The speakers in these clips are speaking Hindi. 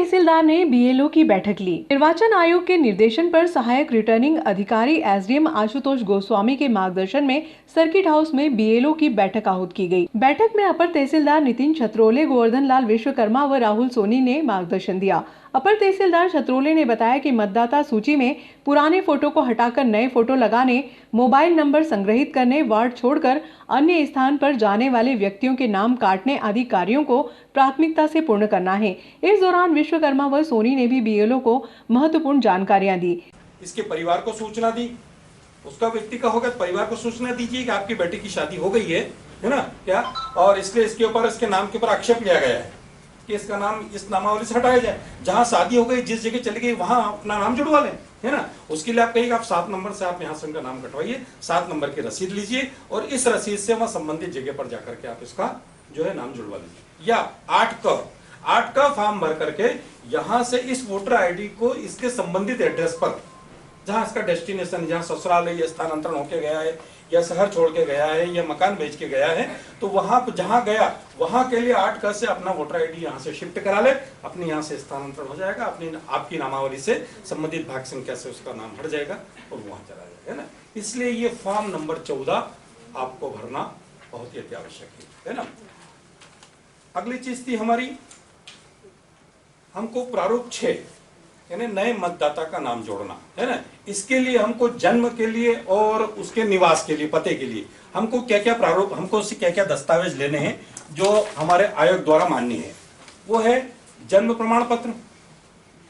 तहसीलदार ने बीएलओ की बैठक ली। निर्वाचन आयोग के निर्देशन पर सहायक रिटर्निंग अधिकारी एसडीएम आशुतोष गोस्वामी के मार्गदर्शन में सर्किट हाउस में बीएलओ की बैठक आहूत की गई। बैठक में अपर तहसीलदार नितिन छत्रोले, गोवर्धन लाल विश्वकर्मा व राहुल सोनी ने मार्गदर्शन दिया। अपर तहसीलदार छत्रोले ने बताया कि मतदाता सूची में पुराने फोटो को हटाकर नए फोटो लगाने, मोबाइल नंबर संग्रहित करने, वार्ड छोड़कर अन्य स्थान पर जाने वाले व्यक्तियों के नाम काटने आदि कार्यों को प्राथमिकता से पूर्ण करना है। इस दौरान विश्वकर्मा व सोनी ने भी बीएलओ को महत्वपूर्ण जानकारियां दी। इसके परिवार को सूचना दी, उसका व्यक्ति का होगा तो परिवार को सूचना दीजिए कि आपकी बेटी की शादी हो गई है ना क्या, और इसलिए इसके ऊपर इसके नाम के ऊपर आक्षेप लिया गया है कि इसका नाम इस नामावली से हटाया जाए। जहां शादी हो गई, जिस जगह चली गई, वहां अपना नाम जुड़वा लें, है ना। उसके लिए आप कहिए आप 7 नंबर से आप यहाँ से उनका नाम कटवाइए, 7 नंबर की रसीद लीजिए और इस रसीद से वहां संबंधित जगह पर जाकर के आप इसका जो है नाम जुड़वा लीजिए। या 8 का फॉर्म भर करके यहाँ से इस वोटर आईडी को इसके संबंधित एड्रेस पर, जहां इसका डेस्टिनेशन, जहां ससुराल है या स्थानांतरण होके गया है या शहर छोड़ के गया है या मकान बेच के गया है, तो वहां जहां गया वहां के लिए 8 से अपना वोटर आईडी यहां से शिफ्ट करा ले, अपने यहां से स्थानांतरण हो जाएगा, अपनी आपकी नामावली से संबंधित भाग संख्या से उसका नाम हट जाएगा और वहां चला जाएगा, है ना। इसलिए ये फॉर्म नंबर 14 आपको भरना बहुत ही अत्यावश्यक है ना। अगली चीज थी हमारी, हमको प्रारूप 6 यानी नए मतदाता का नाम जोड़ना, है ना। इसके लिए हमको जन्म के लिए और उसके निवास के लिए, पते के लिए हमको क्या क्या प्रारूप, हमको उससे क्या क्या दस्तावेज लेने हैं जो हमारे आयोग द्वारा मान्य है। वो है जन्म प्रमाण पत्र,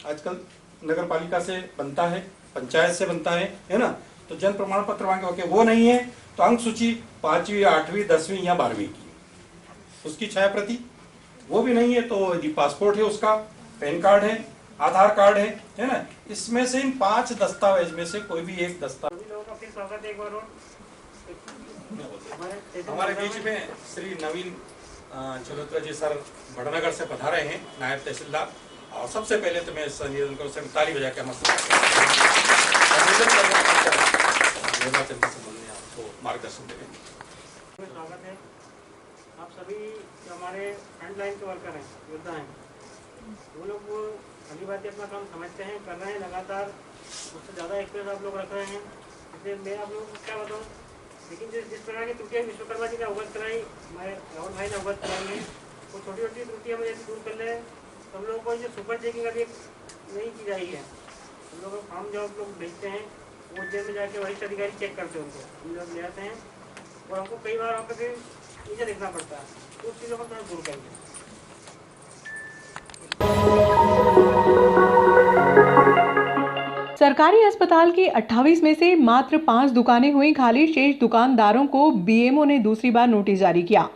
आजकल नगर पालिका से बनता है, पंचायत से बनता है ना। तो जन्म प्रमाण पत्र मांगे, वो नहीं है तो अंक सूची 5वीं, 8वीं, 10वीं या 12वीं की उसकी छाया प्रति, वो भी नहीं है तो यदि पासपोर्ट है उसका, पैन कार्ड है, आधार कार्ड है ना। इसमें से इन 5 दस्तावेज में से कोई भी एक दस्तावेज। हमारे बीच में श्री नवीन चलोत्रा जी सर भटनगर से पधारे हैं, नायब तहसीलदार, और सबसे पहले तो मैं निवेदन करूँ से ताली बजा के निर्वाचन के संबंध में आपको मार्गदर्शन देंगे। स्वागत है। आप सभी जो हमारे फ्रंट लाइन के वर्कर हैं, योद्धा हैं, वो लोग अगली बात अपना काम समझते हैं, कर रहे हैं लगातार, उससे ज़्यादा एक्सपीरियंस आप लोग रख रहे हैं। इसलिए मैं आप लोगों को क्या बताऊँ, लेकिन जिस प्रकार की त्रुटियाँ विश्वकर्मा जी ने अवगत कराई, हमारे राहुल भाई ने अवगत कराई है, वो छोटी छोटी त्रुटियाँ हम यदि दूर कर ले तो हम लोगों को जो सुपर चेकिंग अभी नहीं की जाएगी है। हम लोग फॉर्म जो आप लोग भेजते हैं वो जेल में जाके वरिष्ठ अधिकारी चेक करते हैं, उनको हम लोग ले आते हैं और हमको कई बार वहाँ पर फिर नीचे देखना पड़ता है, तो उस चीज़ों को थोड़ा दूर करेंगे। सरकारी अस्पताल की 28 में से मात्र 5 दुकानें हुई खाली। शेष दुकानदारों को बीएमओ ने दूसरी बार नोटिस जारी किया।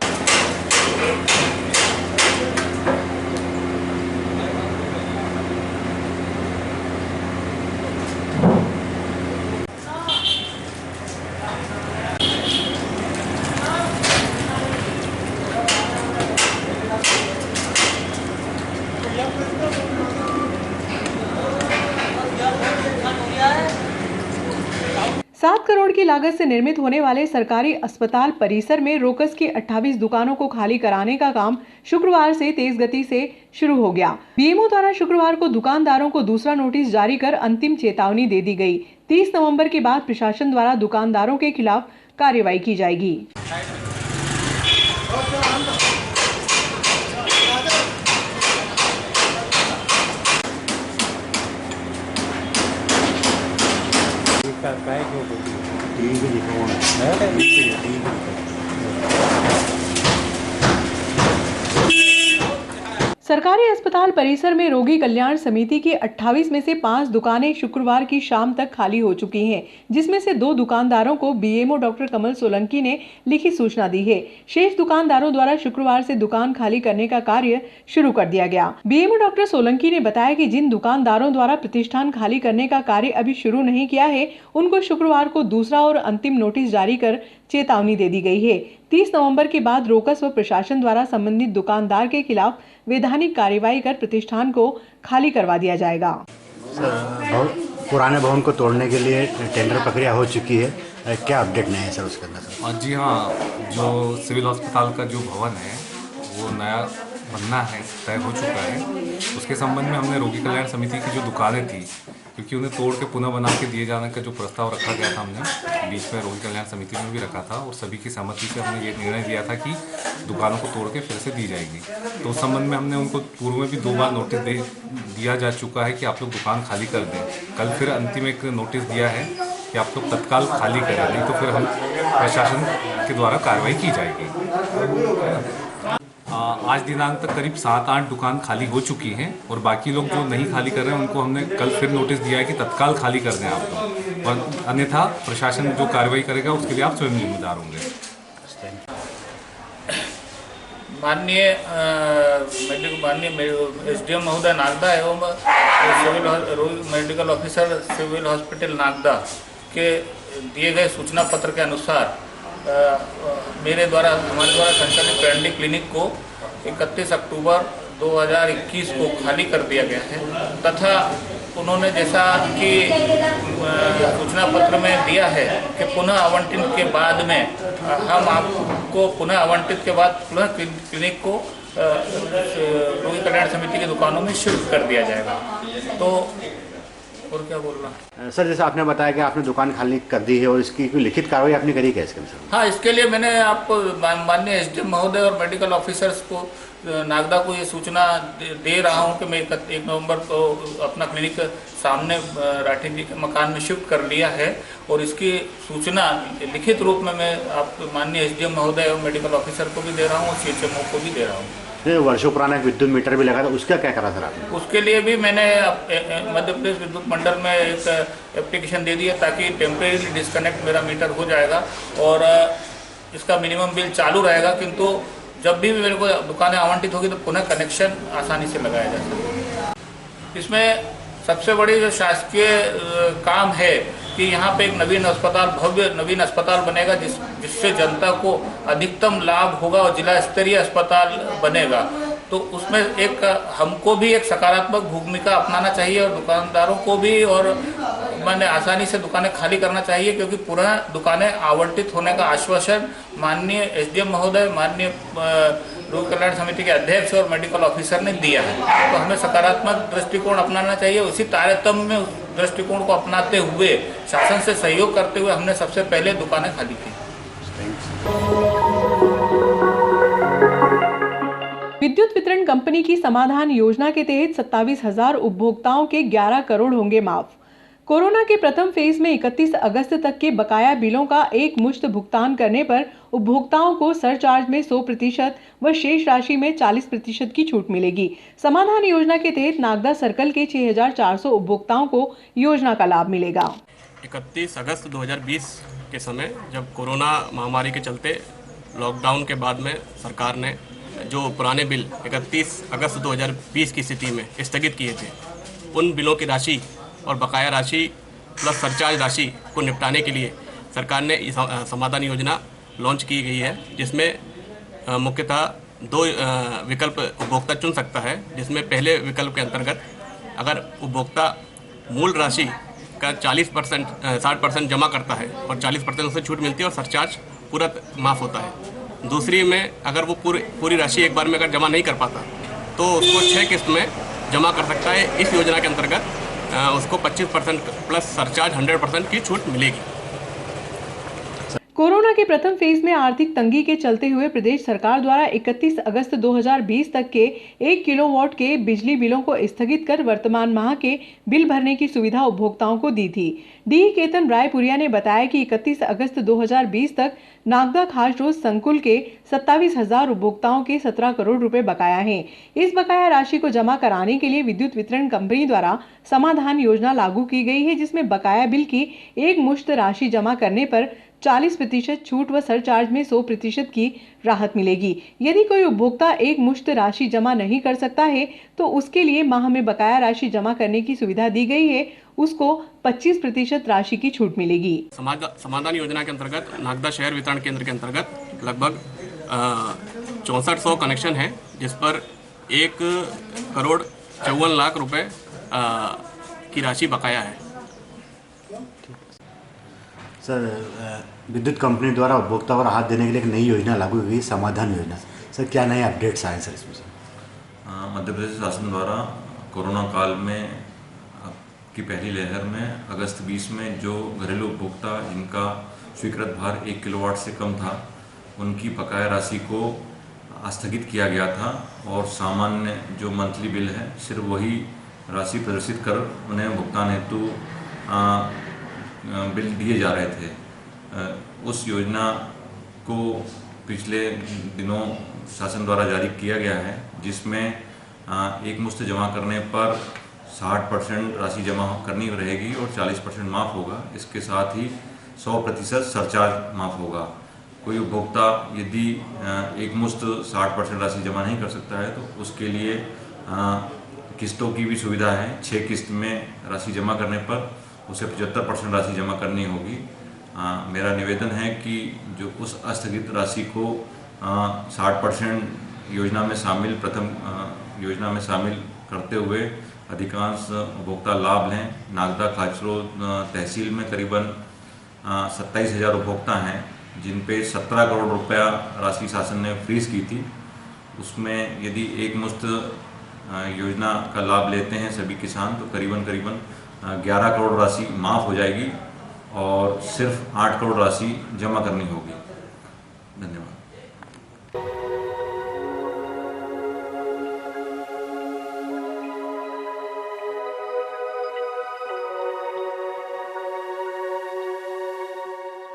सात करोड़ की लागत से निर्मित होने वाले सरकारी अस्पताल परिसर में रोकस की 28 दुकानों को खाली कराने का काम शुक्रवार से तेज गति से शुरू हो गया। बीएमओ द्वारा शुक्रवार को दुकानदारों को दूसरा नोटिस जारी कर अंतिम चेतावनी दे दी गई। 30 नवंबर के बाद प्रशासन द्वारा दुकानदारों के खिलाफ कार्रवाई की जाएगी। सरकारी अस्पताल परिसर में रोगी कल्याण समिति की 28 में से 5 दुकानें शुक्रवार की शाम तक खाली हो चुकी हैं, जिसमें से 2 दुकानदारों को बीएमओ डॉक्टर कमल सोलंकी ने लिखित सूचना दी है। शेष दुकानदारों द्वारा शुक्रवार से दुकान खाली करने का कार्य शुरू कर दिया गया। बीएमओ डॉक्टर सोलंकी ने बताया कि जिन दुकानदारों द्वारा प्रतिष्ठान खाली करने का कार्य अभी शुरू नहीं किया है, उनको शुक्रवार को दूसरा और अंतिम नोटिस जारी कर चेतावनी दे दी गई है। 30 नवंबर के बाद रोकस व प्रशासन द्वारा संबंधित दुकानदार के खिलाफ वैधानिक कार्रवाई कर प्रतिष्ठान को खाली करवा दिया जाएगा। पुराने भवन को तोड़ने के लिए टेंडर प्रक्रिया हो चुकी है, क्या अपडेट नहीं है सर उसके अंदर? जी हाँ, जो सिविल अस्पताल का जो भवन है वो नया बनना है, तय हो चुका है। उसके संबंध में हमने रोगी कल्याण समिति की जो दुकानें थी, क्योंकि उन्हें तोड़ के पुनः बना के दिए जाने का जो प्रस्ताव रखा गया था, हमने बीच में रोगी कल्याण समिति में भी रखा था और सभी की सहमति से हमने ये निर्णय लिया था कि दुकानों को तोड़ के फिर से दी जाएगी। तो उस संबंध में हमने उनको पूर्व में भी 2 बार नोटिस दिया जा चुका है कि आप लोग दुकान खाली कर दें। कल फिर अंतिम एक नोटिस दिया है कि आप लोग तत्काल खाली करें, नहीं तो फिर हम प्रशासन के द्वारा कार्रवाई की जाएगी। आज दिनांक तक करीब 7-8 दुकान खाली हो चुकी हैं और बाकी लोग जो नहीं खाली कर रहे हैं उनको हमने कल फिर नोटिस दिया है कि तत्काल खाली कर दें आप लोग, और अन्यथा प्रशासन जो कार्रवाई करेगा उसके लिए आप स्वयं जिम्मेदार होंगे। माननीय एसडीएम महोदय नागदा एवं civil medical officer civil hospital Nagda के दिए गए सूचना पत्र के अनुसार हमारे द्वारा संचालित पैरंडी क्लिनिक को 31 अक्टूबर 2021 को खाली कर दिया गया है तथा उन्होंने जैसा कि सूचना पत्र में दिया है कि पुनः आवंटन के बाद में हम आपको पुनः आवंटित के बाद पुनः क्लिनिक को रोगी कल्याण समिति की दुकानों में शिफ्ट कर दिया जाएगा। तो और क्या बोल रहा सर, जैसे आपने बताया कि आपने दुकान खाली कर दी है और इसकी कोई लिखित कार्रवाई आपने करी क्या इसके अनुसार? हाँ, इसके लिए मैंने आपको माननीय एसडीएम महोदय और मेडिकल ऑफिसर्स को नागदा को ये सूचना दे रहा हूँ कि मैं 1 नवंबर को अपना क्लिनिक सामने राठी जी के मकान में शिफ्ट कर लिया है और इसकी सूचना लिखित रूप में मैं आप माननीय एसडीएम महोदय और मेडिकल ऑफिसर को भी दे रहा हूँ और सीएचएमओ को भी दे रहा हूँ। वर्षों पुराना विद्युत मीटर भी लगा था, उसका क्या करा सर आपने? उसके लिए भी मैंने मध्य प्रदेश विद्युत मंडल में एक एप्लीकेशन दे दी है ताकि टेम्परेरी डिस्कनेक्ट मेरा मीटर हो जाएगा और इसका मिनिमम बिल चालू रहेगा, किंतु जब भी मेरे को दुकानें आवंटित होगी तो पुनः कनेक्शन आसानी से लगाया जा सकेगा। इसमें सबसे बड़ी जो शासकीय काम है कि यहाँ पे एक नवीन अस्पताल, भव्य नवीन अस्पताल बनेगा जिससे जनता को अधिकतम लाभ होगा और जिला स्तरीय अस्पताल बनेगा। तो उसमें एक हमको भी एक सकारात्मक भूमिका अपनाना चाहिए और दुकानदारों को भी, और मैंने आसानी से दुकानें खाली करना चाहिए क्योंकि पुनः दुकानें आवंटित होने का आश्वासन माननीय एसडीएम महोदय, माननीय रोगी कल्याण समिति के अध्यक्ष और मेडिकल ऑफिसर ने दिया है। तो हमें सकारात्मक दृष्टिकोण अपनाना चाहिए। उसी तारतम्य में दृष्टिकोण को अपनाते हुए, शासन से सहयोग करते हुए हमने सबसे पहले दुकानें खाली की। विद्युत वितरण कंपनी की समाधान योजना के तहत 27,000 उपभोक्ताओं के 11 करोड़ होंगे माफ। कोरोना के प्रथम फेज में 31 अगस्त तक के बकाया बिलों का एक मुश्त भुगतान करने पर उपभोक्ताओं को सरचार्ज में 100% व शेष राशि में 40% की छूट मिलेगी। समाधान योजना के तहत नागदा सर्कल के 6,400 उपभोक्ताओं को योजना का लाभ मिलेगा। 31 अगस्त 2020 के समय जब कोरोना महामारी के चलते लॉकडाउन के बाद में सरकार ने जो पुराने बिल 31 अगस्त 2020 की स्थिति में स्थगित किए थे, उन बिलों की राशि और बकाया राशि प्लस सरचार्ज राशि को निपटाने के लिए सरकार ने समाधान योजना लॉन्च की गई है, जिसमें मुख्यतः 2 विकल्प उपभोक्ता चुन सकता है। जिसमें पहले विकल्प के अंतर्गत अगर उपभोक्ता मूल राशि का 60% जमा करता है और 40% उसे छूट मिलती है और सरचार्ज पूरा माफ़ होता है। दूसरी में अगर वो पूरी राशि एक बार में अगर जमा नहीं कर पाता तो उसको 6 किस्त में जमा कर सकता है। इस योजना के अंतर्गत उसको 25% प्लस सरचार्ज 100% की छूट मिलेगी। कोरोना के प्रथम फेज में आर्थिक तंगी के चलते हुए प्रदेश सरकार द्वारा 31 अगस्त 2020 तक के 1 किलोवाट के बिजली बिलों को स्थगित कर वर्तमान माह के बिल भरने की सुविधा उपभोक्ताओं को दी थी। डी केतन रायपुरिया ने बताया कि 31 अगस्त 2020 तक नागदा खास रोज संकुल के 27,000 उपभोक्ताओं के 17 करोड़ रुपए बकाया हैं। इस बकाया राशि को जमा कराने के लिए विद्युत वितरण कंपनी द्वारा समाधान योजना लागू की गई है, जिसमें बकाया बिल की एक मुश्त राशि जमा करने पर 40% छूट व सरचार्ज में 100% की राहत मिलेगी। यदि कोई उपभोक्ता एक मुश्त राशि जमा नहीं कर सकता है तो उसके लिए माह में बकाया राशि जमा करने की सुविधा दी गई है, उसको 25% राशि की छूट मिलेगी। समाधान योजना के अंतर्गत नागदा शहर वितरण केंद्र के अंतर्गत लगभग 6400 कनेक्शन है, जिस पर 1,54 लाख रुपए की राशि बकाया है। सर, विद्युत कंपनी द्वारा उपभोक्ता को राहत देने के लिए एक नई योजना लागू की गई, समाधान योजना। सर, क्या नए अपडेट्स आए सर इसमें? मध्य प्रदेश शासन द्वारा कोरोना काल में की पहली लहर में अगस्त 20 में जो घरेलू उपभोक्ता जिनका स्वीकृत भार 1 किलोवाट से कम था, उनकी बकाया राशि को स्थगित किया गया था और सामान्य जो मंथली बिल है सिर्फ वही राशि प्रदर्शित कर उन्हें भुगतान हेतु बिल दिए जा रहे थे। उस योजना को पिछले दिनों शासन द्वारा जारी किया गया है, जिसमें एक मुश्त जमा करने पर 60% राशि जमा करनी रहेगी और 40% माफ़ होगा। इसके साथ ही 100% सरचार्ज माफ़ होगा। कोई उपभोक्ता यदि एक मुश्त 60% राशि जमा नहीं कर सकता है तो उसके लिए किस्तों की भी सुविधा है। 6 किस्त में राशि जमा करने पर उसे 75% राशि जमा करनी होगी। मेरा निवेदन है कि जो उस स्थगित राशि को 60% योजना में शामिल योजना में शामिल करते हुए अधिकांश उपभोक्ता लाभ लें। नागदा खाचरो तहसील में करीबन 27,000 उपभोक्ता हैं, जिन पे 17 करोड़ रुपया राशि शासन ने फ्रीज की थी। उसमें यदि एक मुश्त योजना का लाभ लेते हैं सभी किसान तो करीबन 11 करोड़ राशि माफ़ हो जाएगी और सिर्फ 8 करोड़ राशि जमा करनी होगी।